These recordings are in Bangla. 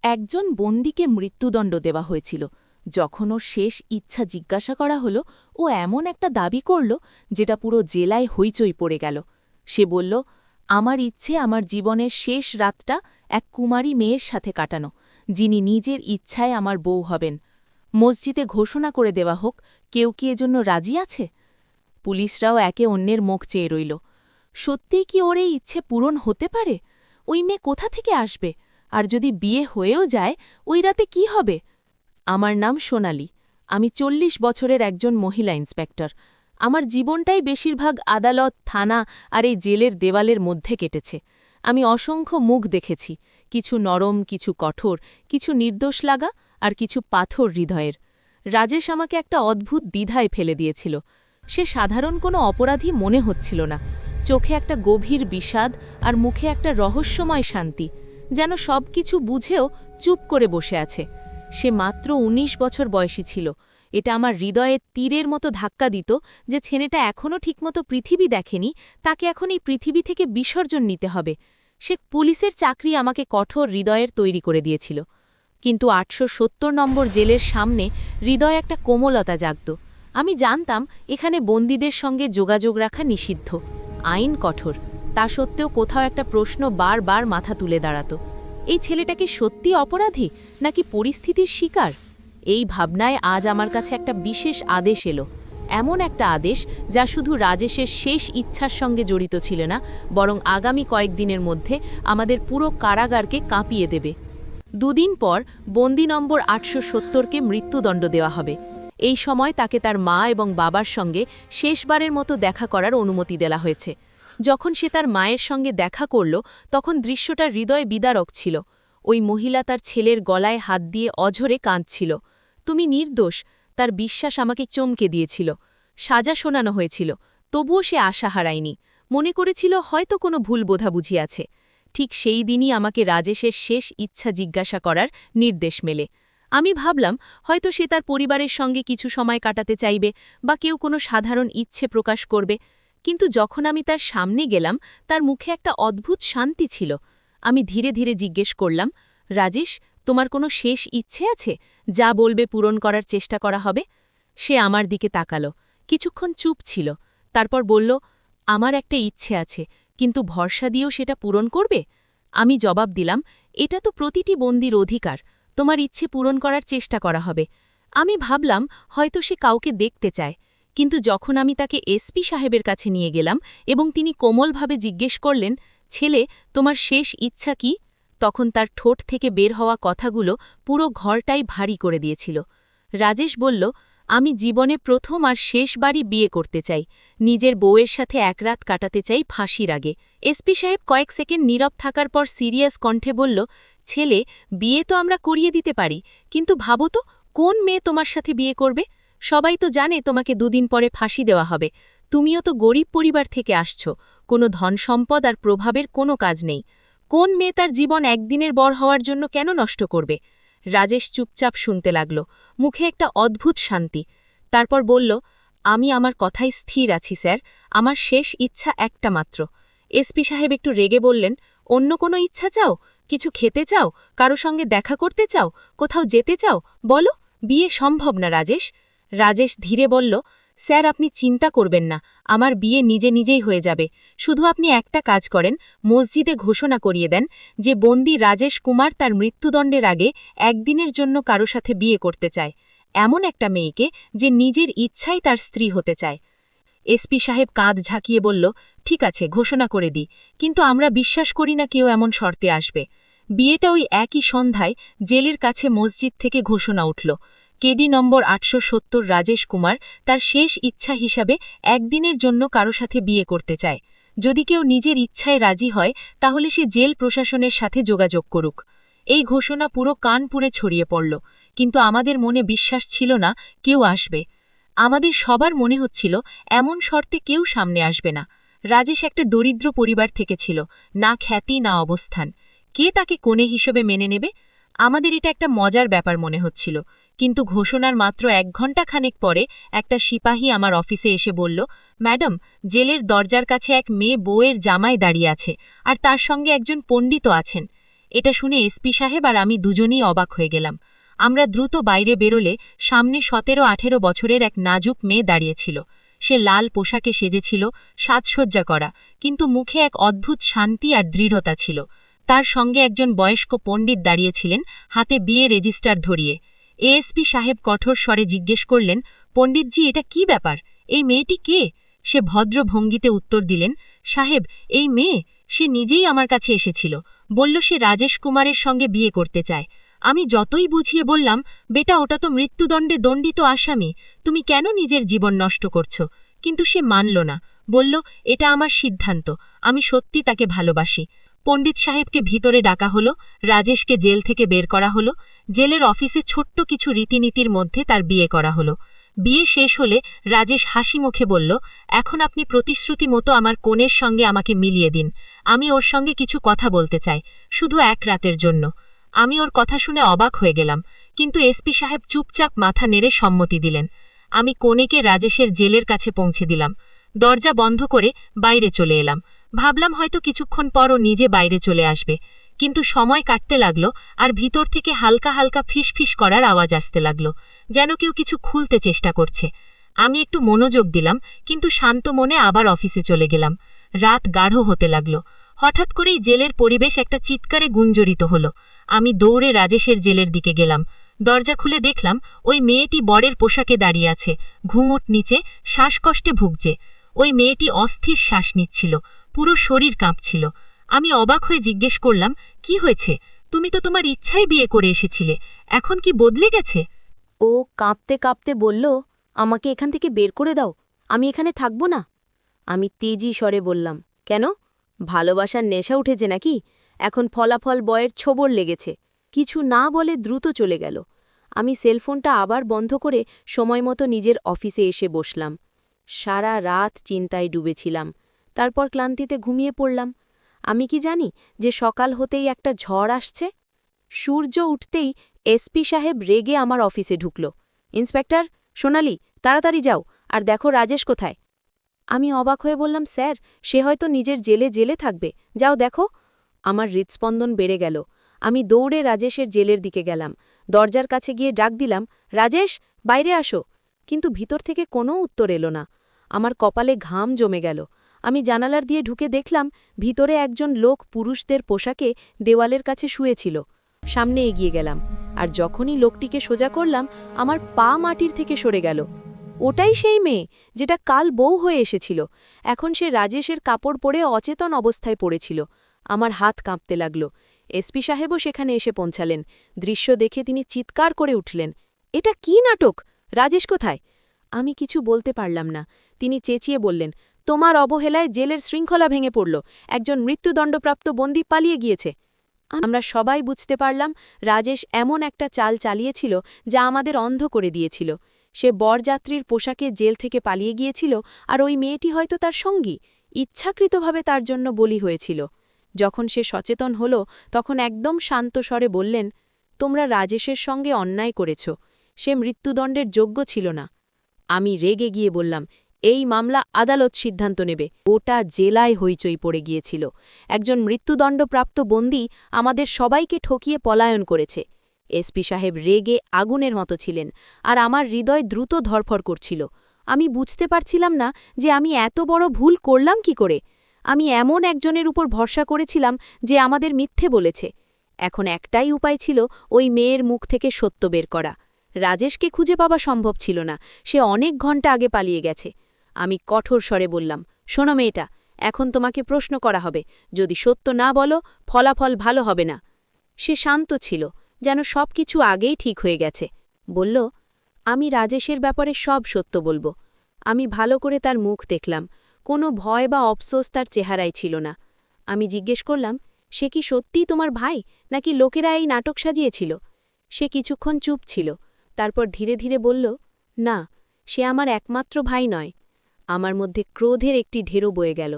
একজন বন্দীকে মৃত্যুদণ্ড দেওয়া হয়েছিল। যখন ওর শেষ ইচ্ছা জিজ্ঞাসা করা হলো, ও এমন একটা দাবি করল যেটা পুরো জেলায় হইচই পড়ে গেল। সে বলল, আমার ইচ্ছে আমার জীবনের শেষ রাতটা এক কুমারী মেয়ের সাথে কাটানো, যিনি নিজের ইচ্ছায় আমার বউ হবেন। মসজিদে ঘোষণা করে দেওয়া হোক, কেউ কি এজন্য রাজি আছে? পুলিশরাও একে অন্যের মুখ চেয়ে রইল। সত্যিই কি ওর এই ইচ্ছে পূরণ হতে পারে? ওই মেয়ে কোথা থেকে আসবে? আর যদি বিয়ে হয়েও যায়, ওই রাতে কি হবে? আমার নাম সোনালি। আমি ৪০ বছরের একজন মহিলা ইন্সপেক্টর। আমার জীবনটাই বেশিরভাগ আদালত, থানা আর এই জেলের দেওয়ালের মধ্যে কেটেছে। আমি অসংখ্য মুখ দেখেছি, কিছু নরম, কিছু কঠোর, কিছু নির্দোষ লাগা আর কিছু পাথর হৃদয়ের। রাজেশ আমাকে একটা অদ্ভুত দ্বিধায় ফেলে দিয়েছিল। সে সাধারণ কোনো অপরাধী মনে হচ্ছিল না। চোখে একটা গভীর বিষাদ আর মুখে একটা রহস্যময় শান্তি, যেন সব কিছু বুঝেও চুপ করে বসে আছে। সে মাত্র ১৯ বছর বয়সী ছিল। এটা আমার হৃদয়ে তীরের মতো ধাক্কা দিত যে ছেলেটা এখনও ঠিকমতো পৃথিবী দেখেনি, তাকে এখন এই পৃথিবী থেকে বিসর্জন নিতে হবে। সে পুলিশের চাকরি আমাকে কঠোর হৃদয়ের তৈরি করে দিয়েছিল। কিন্তু ৮৭০ নম্বর জেলের সামনে হৃদয় একটা কোমলতা জাগত। আমি জানতাম এখানে বন্দীদের সঙ্গে যোগাযোগ রাখা নিষিদ্ধ, আইন কঠোর। তা সত্ত্বেও কোথাও একটা প্রশ্ন বারবার মাথা তুলে দাঁড়াত, এই ছেলেটা কি সত্যি অপরাধী নাকি পরিস্থিতির শিকার? এই ভাবনায় আজ আমার কাছে একটা বিশেষ আদেশ এলো। এমন একটা আদেশ যা শুধু রাজেশের শেষ ইচ্ছার সঙ্গে জড়িত ছিল না, বরং আগামী কয়েকদিনের মধ্যে আমাদের পুরো কারাগারকে কাঁপিয়ে দেবে। দুদিন পর বন্দি নম্বর ৮৭০কে মৃত্যুদণ্ড দেওয়া হবে। এই সময় তাকে তার মা এবং বাবার সঙ্গে শেষবারের মতো দেখা করার অনুমতি দেওয়া হয়েছে। যখন সে তার মায়ের সঙ্গে দেখা করল, তখন দৃশ্যটা হৃদয় বিদারক ছিল। ওই মহিলা তার ছেলের গলায় হাত দিয়ে অঝরে কাঁদছিল। তুমি নির্দোষ, তার বিশ্বাস আমাকে চমকে দিয়েছিল। সাজা শোনানো হয়েছিল, তবুও সে আশা হারায়নি। মনে করেছিল হয়তো কোনো ভুল বোঝাবুঝি আছে। ঠিক সেই দিনই আমাকে রাজেশের শেষ ইচ্ছা জিজ্ঞাসা করার নির্দেশ মেলে। আমি ভাবলাম হয়তো সে তার পরিবারের সঙ্গে কিছু সময় কাটাতে চাইবে, বা কেউ কোনো সাধারণ ইচ্ছে প্রকাশ করবে। কিন্তু যখন আমি তার সামনে গেলাম, তার মুখে একটা অদ্ভুত শান্তি ছিল। আমি ধীরে ধীরে জিজ্ঞেস করলাম, রাজেশ, তোমার কোনো শেষ ইচ্ছে আছে যা বলবে পূরণ করার চেষ্টা করা হবে? সে আমার দিকে তাকালো, কিছুক্ষণ চুপ ছিল, তারপর বলল, আমার একটা ইচ্ছে আছে, কিন্তু ভরসা দিয়েও সেটা পূরণ করবে? আমি জবাব দিলাম, এটা তো প্রতিটি বন্দির অধিকার, তোমার ইচ্ছে পূরণ করার চেষ্টা করা হবে। আমি ভাবলাম হয়তো সে কাউকে দেখতে চায়। কিন্তু যখন আমি তাকে এসপি সাহেবের কাছে নিয়ে গেলাম এবং তিনি কোমলভাবে জিজ্ঞেস করলেন, ছেলে, তোমার শেষ ইচ্ছা কি? তখন তার ঠোঁট থেকে বের হওয়া কথাগুলো পুরো ঘরটাই ভারী করে দিয়েছিল। রাজেশ বলল, আমি জীবনে প্রথম আর শেষবারই বিয়ে করতে চাই। নিজের বউয়ের সাথে এক রাত কাটাতে চাই ফাঁসির আগে। এসপি সাহেব কয়েক সেকেন্ড নীরব থাকার পর সিরিয়াস কণ্ঠে বলল, ছেলে, বিয়ে তো আমরা করিয়ে দিতে পারি, কিন্তু ভাবো তো, কোন মেয়ে তোমার সাথে বিয়ে করবে? সবাই তো জানে তোমাকে দুদিন পরে ফাঁসি দেওয়া হবে। তুমিও তো গরিব পরিবার থেকে আসছ, কোনো ধন সম্পদ আর প্রভাবের কোনো কাজ নেই। কোন মেয়ে তার জীবন একদিনের বর হওয়ার জন্য কেন নষ্ট করবে? রাজেশ চুপচাপ শুনতে লাগল, মুখে একটা অদ্ভুত শান্তি। তারপর বলল, আমি আমার কথায় স্থির আছি স্যার, আমার শেষ ইচ্ছা একটা মাত্র। এসপি সাহেব একটু রেগে বললেন, অন্য কোনো ইচ্ছা চাও? কিছু খেতে চাও? কারো সঙ্গে দেখা করতে চাও? কোথাও যেতে চাও? বলো, বিয়ে সম্ভব না রাজেশ। রাজেশ ধীরে বলল, স্যার, আপনি চিন্তা করবেন না, আমার বিয়ে নিজে নিজেই হয়ে যাবে। শুধু আপনি একটা কাজ করেন, মসজিদে ঘোষণা করিয়ে দেন যে বন্দি রাজেশ কুমার তার মৃত্যুদণ্ডের আগে একদিনের জন্য কারো সাথে বিয়ে করতে চায়, এমন একটা মেয়েকে যে নিজের ইচ্ছাই তার স্ত্রী হতে চায়। এসপি সাহেব কাঁধ ঝাঁকিয়ে বলল, ঠিক আছে, ঘোষণা করে দিই, কিন্তু আমরা বিশ্বাস করি না কেউ এমন শর্তে আসবে। বিয়েটা ওই একই সন্ধ্যায় জেলের কাছে মসজিদ থেকে ঘোষণা উঠল, কেডি নম্বর ৮৭০ রাজেশ কুমার তার শেষ ইচ্ছা হিসাবে একদিনের জন্য কারো সাথে বিয়ে করতে চায়। যদি কেউ নিজের ইচ্ছায় রাজি হয়, তাহলে সে জেল প্রশাসনের সাথে যোগাযোগ করুক। এই ঘোষণা পুরো কানপুরে ছড়িয়ে পড়ল, কিন্তু আমাদের মনে বিশ্বাস ছিল না কেউ আসবে। আমাদের সবার মনে হচ্ছিল এমন শর্তে কেউ সামনে আসবে না। রাজেশ একটা দরিদ্র পরিবার থেকে ছিল, না খ্যাতি না অবস্থান। কে তাকে কোণে হিসেবে মেনে নেবে? আমাদের এটা একটা মজার ব্যাপার মনে হচ্ছিল, কিন্তু ঘোষণার মাত্র ১ ঘণ্টা খানেক পরে একটা সিপাহী আমার অফিসে এসে বলল, ম্যাডাম, জেলের দরজার কাছে এক মেয়ে বউয়ের জামায় দাঁড়িয়ে আছে, আর তার সঙ্গে একজন পণ্ডিতও আছেন। এটা শুনে এসপি সাহেব আর আমি দুজনেই অবাক হয়ে গেলাম। আমরা দ্রুত বাইরে বেরোলে সামনে 17-18 বছরের এক নাজুক মেয়ে দাঁড়িয়েছিল। সে লাল পোশাকে সেজেছিল, সাজসজ্জা করা, কিন্তু মুখে এক অদ্ভুত শান্তি আর দৃঢ়তা ছিল। তার সঙ্গে একজন বয়স্ক পণ্ডিত দাঁড়িয়েছিলেন, হাতে বিয়ে রেজিস্টার ধরিয়ে। এএসপি সাহেব কঠোর স্বরে জিজ্ঞেস করলেন, পণ্ডিতজি, এটা কি ব্যাপার? এই মেয়েটি কে? সে ভদ্র ভঙ্গিতে উত্তর দিলেন, সাহেব, এই মেয়ে, সে নিজেই আমার কাছে এসেছিল, বলল সে রাজেশ কুমারের সঙ্গে বিয়ে করতে চায়। আমি যতই বুঝিয়ে বললাম, বেটা, ওটা তো মৃত্যুদণ্ডে দণ্ডিত আসামি, তুমি কেন নিজের জীবন নষ্ট করছ? কিন্তু সে মানল না, বলল, এটা আমার সিদ্ধান্ত, আমি সত্যি তাকে ভালোবাসি। পণ্ডিত সাহেবকে ভিতরে ডাকা হলো, রাজেশকে জেল থেকে বের করা হলো। জেলের অফিসে ছোট্ট কিছু রীতিনীতির মধ্যে তার বিয়ে করা হলো। বিয়ে শেষ হলে রাজেশ হাসি মুখে বলল, এখন আপনি প্রতিশ্রুতি মতো আমার কনের সঙ্গে আমাকে মিলিয়ে দিন। আমি ওর সঙ্গে কিছু কথা বলতে চাই, শুধু এক রাতের জন্য। আমি ওর কথা শুনে অবাক হয়ে গেলাম, কিন্তু এসপি সাহেব চুপচাপ মাথা নেড়ে সম্মতি দিলেন। আমি কনেকে রাজেশের জেলের কাছে পৌঁছে দিলাম। দরজা বন্ধ করে বাইরে চলে এলাম। ভাবলাম হয়তো কিছুক্ষণ পর ও নিজে বাইরে চলে আসবে, কিন্তু সময় কাটতে লাগলো আর ভিতর থেকে হালকা হালকা ফিসফিস করার আওয়াজ আসতে লাগলো, যেন কেউ কিছু খুলতে চেষ্টা করছে। আমি একটু মনোযোগ দিলাম, কিন্তু শান্ত মনে আবার অফিসে চলে গেলাম। রাত গাঢ় হতে লাগলো। হঠাৎ করেই জেলের পরিবেশ একটা চিৎকারে গুঞ্জরিত হলো। আমি দৌড়ে রাজেশের জেলের দিকে গেলাম। দরজা খুলে দেখলাম ওই মেয়েটি বরের পোশাকে দাঁড়িয়ে আছে, ঘুঙুট নিচে, শ্বাসকষ্টে ভুগছে। ওই মেয়েটি অস্থির শ্বাস নিচ্ছিল, পুরো শরীর কাঁপছিল। আমি অবাক হয়ে জিজ্ঞেস করলাম, কি হয়েছে? তুমি তো তোমার ইচ্ছায় বিয়ে করে এসেছিলে, এখন কি বদলে গেছে? ও কাঁপতে কাঁপতে বলল, আমাকে এখান থেকে বের করে দাও, আমি এখানে থাকব না। আমি তেজি স্বরে বললাম, কেন? ভালোবাসার নেশা উঠেছে নাকি? এখন ফলাফল বয়ের ছোবর লেগেছে। কিছু না বলে দ্রুত চলে গেল। আমি সেলফোনটা আবার বন্ধ করে সময়মতো নিজের অফিসে এসে বসলাম। সারা রাত চিন্তায় ডুবেছিলাম। তারপর ক্লান্তিতে ঘুমিয়ে পড়লাম। আমি কি জানি যে সকাল হতেই একটা ঝড় আসছে? সূর্য উঠতেই এসপি সাহেব রেগে আমার অফিসে ঢুকল। ইন্সপেক্টর, সোনালি, তাড়াতাড়ি যাও আর দেখো রাজেশ কোথায়। আমি অবাক হয়ে বললাম, স্যার, সে হয়তো নিজের জেলে থাকবে, যাও দেখো। আমার হৃৎস্পন্দন বেড়ে গেল। আমি দৌড়ে রাজেশের জেলের দিকে গেলাম। দরজার কাছে গিয়ে ডাক দিলাম, রাজেশ, বাইরে আসো। কিন্তু ভিতর থেকে কোনো উত্তর এলো না। আমার কপালে ঘাম জমে গেল। আমি জানালার দিয়ে ঢুকে দেখলাম ভিতরে একজন লোক পুরুষদের পোশাকে দেওয়ালের কাছে শুয়েছিল। সামনে এগিয়ে গেলাম, আর যখনই লোকটিকে সোজা করলাম, আমার পা মাটির থেকে সরে গেল। ওটাই সেই মেয়ে যেটা কাল বউ হয়ে এসেছিল। এখন সে রাজেশের কাপড় পরে অচেতন অবস্থায় পড়েছিল। আমার হাত কাঁপতে লাগল। এসপি সাহেবও সেখানে এসে পৌঁছালেন। দৃশ্য দেখে তিনি চিৎকার করে উঠলেন, এটা কি নাটক? রাজেশ কোথায়? আমি কিছু বলতে পারলাম না। তিনি চেঁচিয়ে বললেন, তোমার অবহেলায় জেলের শৃঙ্খলা ভেঙে পড়ল, একজন মৃত্যুদণ্ডপ্রাপ্ত বন্দী পালিয়ে গিয়েছে। আমরা সবাই বুঝতে পারলাম রাজেশ এমন একটা চাল চালিয়েছিল যা আমাদের অন্ধ করে দিয়েছিল। সে বরযাত্রীর পোশাকে জেল থেকে পালিয়ে গিয়েছিল, আর ওই মেয়েটি হয়তো তার সঙ্গী, ইচ্ছাকৃতভাবে তার জন্য বলি হয়েছিল। যখন সে সচেতন হল, তখন একদম শান্ত স্বরে বললেন, তোমরা রাজেশের সঙ্গে অন্যায় করেছ, সে মৃত্যুদণ্ডের যোগ্য ছিল না। আমি রেগে গিয়ে বললাম, এই মামলা আদালত সিদ্ধান্ত নেবে। গোটা জেলায় হইচই পড়ে গিয়েছিল। একজন মৃত্যুদণ্ডপ্রাপ্ত বন্দী আমাদের সবাইকে ঠকিয়ে পলায়ন করেছে। এসপি সাহেব রেগে আগুনের মতো ছিলেন, আর আমার হৃদয় দ্রুত ধরফর করছিল। আমি বুঝতে পারছিলাম না যে আমি এত বড় ভুল করলাম কি করে। আমি এমন একজনের উপর ভরসা করেছিলাম যে আমাদের মিথ্যে বলেছে। এখন একটাই উপায় ছিল ওই মেয়ের মুখ থেকে সত্য বের করা। রাজেশকে খুঁজে পাওয়া সম্ভব ছিল না, সে অনেক ঘন্টা আগে পালিয়ে গেছে। আমি কঠোর স্বরে বললাম, শোনো মেয়েটা, এখন তোমাকে প্রশ্ন করা হবে, যদি সত্য না বলো ফলাফল ভালো হবে না। সে শান্ত ছিল, যেন সব কিছু আগেই ঠিক হয়ে গেছে। বলল, আমি রাজেশের ব্যাপারে সব সত্য বলবো। আমি ভালো করে তার মুখ দেখলাম, কোনো ভয় বা অফসোস তার চেহারায় ছিল না। আমি জিজ্ঞেস করলাম, সে কি সত্যিই তোমার ভাই, নাকি লোকেরা এই নাটক সাজিয়েছিল? সে কিছুক্ষণ চুপ ছিল, তারপর ধীরে ধীরে বলল, না, সে আমার একমাত্র ভাই নয়। আমার মধ্যে ক্রোধের একটি ঢেরো বয়ে গেল।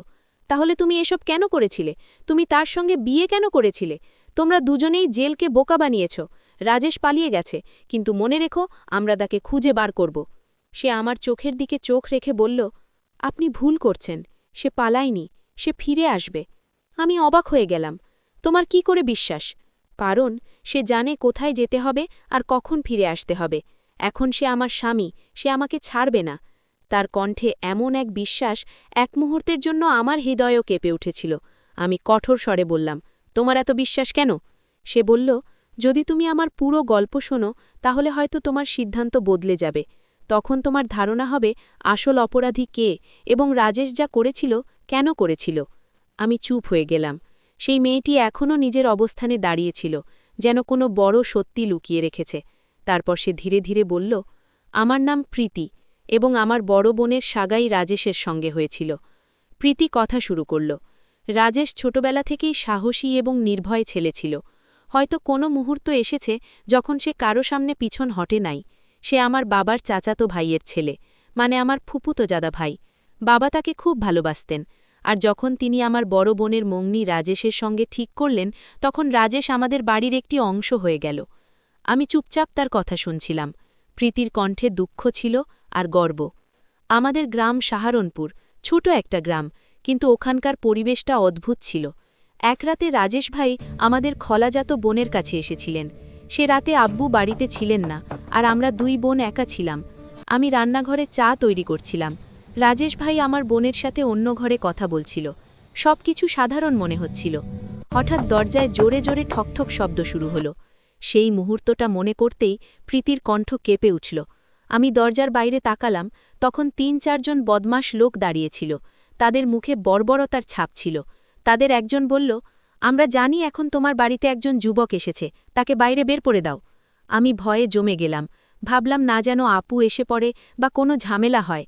তাহলে তুমি এসব কেন করেছিলে? তুমি তার সঙ্গে বিয়ে কেন করেছিলে? তোমরা দুজনেই জেলকে বোকা বানিয়েছ। রাজেশ পালিয়ে গেছে, কিন্তু মনে রেখো, আমরা তাকে খুঁজে বার করব। সে আমার চোখের দিকে চোখ রেখে বলল, আপনি ভুল করছেন, সে পালায়নি, সে ফিরে আসবে। আমি অবাক হয়ে গেলাম। তোমার কি করে বিশ্বাস? কারণ সে জানে কোথায় যেতে হবে আর কখন ফিরে আসতে হবে। এখন সে আমার স্বামী, সে আমাকে ছাড়বে না। তার কণ্ঠে এমন এক বিশ্বাস, এক মুহূর্তের জন্য আমার হৃদয়ও কেঁপে উঠেছিল। আমি কঠোর স্বরে বললাম, তোমার এত বিশ্বাস কেন? সে বলল, যদি তুমি আমার পুরো গল্প শোনো তাহলে হয়তো তোমার সিদ্ধান্ত বদলে যাবে। তখন তোমার ধারণা হবে আসল অপরাধী কে এবং রাজেশ যা করেছিল কেন করেছিল। আমি চুপ হয়ে গেলাম। সেই মেয়েটি এখনও নিজের অবস্থানে দাঁড়িয়েছিল, যেন কোনো বড় সত্যি লুকিয়ে রেখেছে। তারপর সে ধীরে ধীরে বলল, আমার নাম প্রীতি এবং আমার বড় বোনের সাগাই রাজেশের সঙ্গে হয়েছিল। প্রীতি কথা শুরু করল। রাজেশ ছোটবেলা থেকেই সাহসী এবং নির্ভয় ছেলে ছিল। হয়তো কোনো মুহূর্ত এসেছে যখন সে কারো সামনে পিছন হটে নাই। সে আমার বাবার চাচাতো ভাইয়ের ছেলে, মানে আমার ফুপুতো জাদা ভাই। বাবা তাকে খুব ভালোবাসতেন। আর যখন তিনি আমার বড় বোনের মংনি রাজেশের সঙ্গে ঠিক করলেন, তখন রাজেশ আমাদের বাড়ির একটি অংশ হয়ে গেল। আমি চুপচাপ তার কথা শুনছিলাম। প্রীতির কণ্ঠে দুঃখ ছিল আর গর্ব। আমাদের গ্রাম সাহারনপুর, ছোট একটা গ্রাম, কিন্তু ওখানকার পরিবেশটা অদ্ভুত ছিল। এক রাতে রাজেশ ভাই আমাদের খলাজাত বোনের কাছে এসেছিলেন। সে রাতে আব্বু বাড়িতে ছিলেন না, আর আমরা দুই বোন একা ছিলাম। আমি রান্নাঘরে চা তৈরি করছিলাম। রাজেশ ভাই আমার বোনের সাথে অন্য ঘরে কথা বলছিল। সবকিছু সাধারণ মনে হচ্ছিল। হঠাৎ দরজায় জোরে জোরে ঠকঠক শব্দ শুরু হলো। সেই মুহূর্তটা মনে করতেই প্রীতির কণ্ঠ কেঁপে উঠল। আমি দরজার বাইরে তাকালাম, তখন ৩-৪ জন বদমাশ লোক দাঁড়িয়েছিল। তাদের মুখে বর্বরতার ছাপ ছিল। তাদের একজন বলল, আমরা জানি এখন তোমার বাড়িতে একজন যুবক এসেছে, তাকে বাইরে বের করে দাও। আমি ভয়ে জমে গেলাম। ভাবলাম না যেন আপু এসে পড়ে বা কোনো ঝামেলা হয়।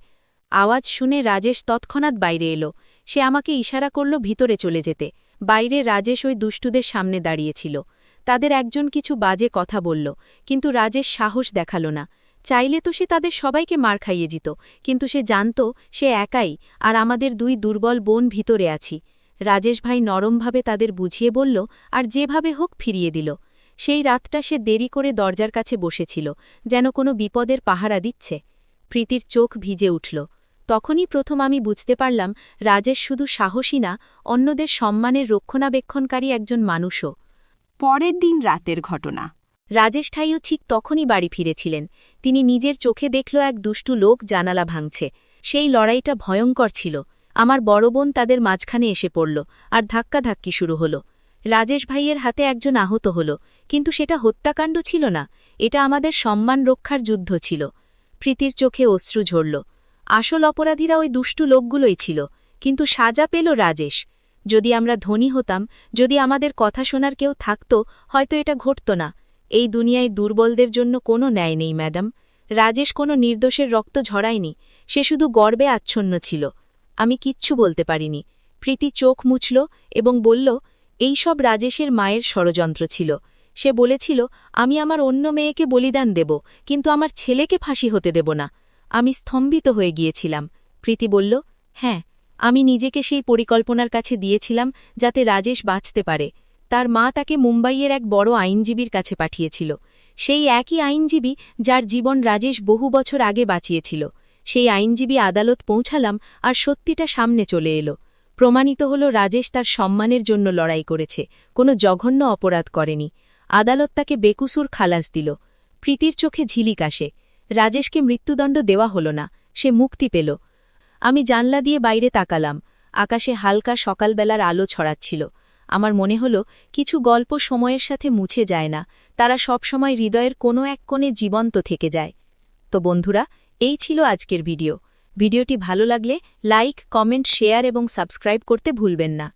আওয়াজ শুনে রাজেশ তৎক্ষণাৎ বাইরে এলো। সে আমাকে ইশারা করল ভিতরে চলে যেতে। বাইরে রাজেশ ওই দুষ্টুদের সামনে দাঁড়িয়েছিল। তাদের একজন কিছু বাজে কথা বলল, কিন্তু রাজেশ সাহস দেখাল না। চাইলে তো সে তাদের সবাইকে মার খাইয়ে দিত, কিন্তু সে জানত সে একাই, আর আমাদের দুই দুর্বল বোন ভিতরে আছি। রাজেশ ভাই নরমভাবে তাদের বুঝিয়ে বলল, আর যেভাবে হোক ফিরিয়ে দিল। সেই রাতটা সে দেরি করে দরজার কাছে বসেছিল, যেন কোনো বিপদের পাহারা দিচ্ছে। প্রীতির চোখ ভিজে উঠল। তখনই প্রথম আমি বুঝতে পারলাম রাজেশ শুধু সাহসী না, অন্যদের সম্মানের রক্ষণাবেক্ষণকারী একজন মানুষও। পরের দিন রাতের ঘটনা। রাজেশ ঠাইও ঠিক তখনই বাড়ি ফিরেছিলেন। তিনি নিজের চোখে দেখল এক দুষ্টু লোক জানালা ভাঙছে। সেই লড়াইটা ভয়ঙ্কর ছিল। আমার বড় বোন তাদের মাঝখানে এসে পড়ল, আর ধাক্কাধাক্কি শুরু হল। রাজেশ ভাইয়ের হাতে একজন আহত হল, কিন্তু সেটা হত্যাকাণ্ড ছিল না, এটা আমাদের সম্মান রক্ষার যুদ্ধ ছিল। প্রীতির চোখে অশ্রু ঝরল। আসল অপরাধীরা ওই দুষ্টু লোকগুলোই ছিল, কিন্তু সাজা পেল রাজেশ। যদি আমরা ধনী হতাম, যদি আমাদের কথা শোনার কেউ থাকত, হয়তো এটা ঘটত না। এই দুনিয়ায় দুর্বলদের জন্য কোনো ন্যায় নেই ম্যাডাম। রাজেশ কোনো নির্দোষের রক্ত ঝরায়নি, সে শুধু গর্বে আচ্ছন্ন ছিল। আমি কিচ্ছু বলতে পারিনি। প্রীতি চোখ মুছল এবং বলল, এই সব রাজেশের মায়ের ষড়যন্ত্র ছিল। সে বলেছিল, আমি আমার অন্য মেয়েকে বলিদান দেব, কিন্তু আমার ছেলেকে ফাঁসি হতে দেব না। আমি স্তম্ভিত হয়ে গিয়েছিলাম। প্রীতি বলল, হ্যাঁ, আমি নিজেকে সেই পরিকল্পনার কাছে দিয়েছিলাম যাতে রাজেশ বাঁচতে পারে। তার মা তাকে মুম্বাইয়ের এক বড় আইনজীবীর কাছে পাঠিয়েছিল, সেই একই আইনজীবী যার জীবন রাজেশ বহু বছর আগে বাঁচিয়েছিল। সেই আইনজীবী আদালত পৌঁছালাম, আর সত্যিটা সামনে চলে এলো। প্রমাণিত হল রাজেশ তার সম্মানের জন্য লড়াই করেছে, কোনো জঘন্য অপরাধ করেনি। আদালত তাকে বেকুসুর খালাস দিল। প্রীতির চোখে ঝিলিক আসে। রাজেশকে মৃত্যুদণ্ড দেওয়া হল না, সে মুক্তি পেল। আমি জানলা দিয়ে বাইরে তাকালাম। আকাশে হালকা সকালবেলার আলো ছড়াচ্ছিল। আমার মনে হল কিছু গল্প সময়ের সাথে মুছে যায় না, তারা সবসময় হৃদয়ের কোনো এক কোণে জীবন্ত থেকে যায়। তো বন্ধুরা, এই ছিল আজকের ভিডিওটি ভালো লাগলে লাইক, কমেন্ট, শেয়ার এবং সাবস্ক্রাইব করতে ভুলবেন না।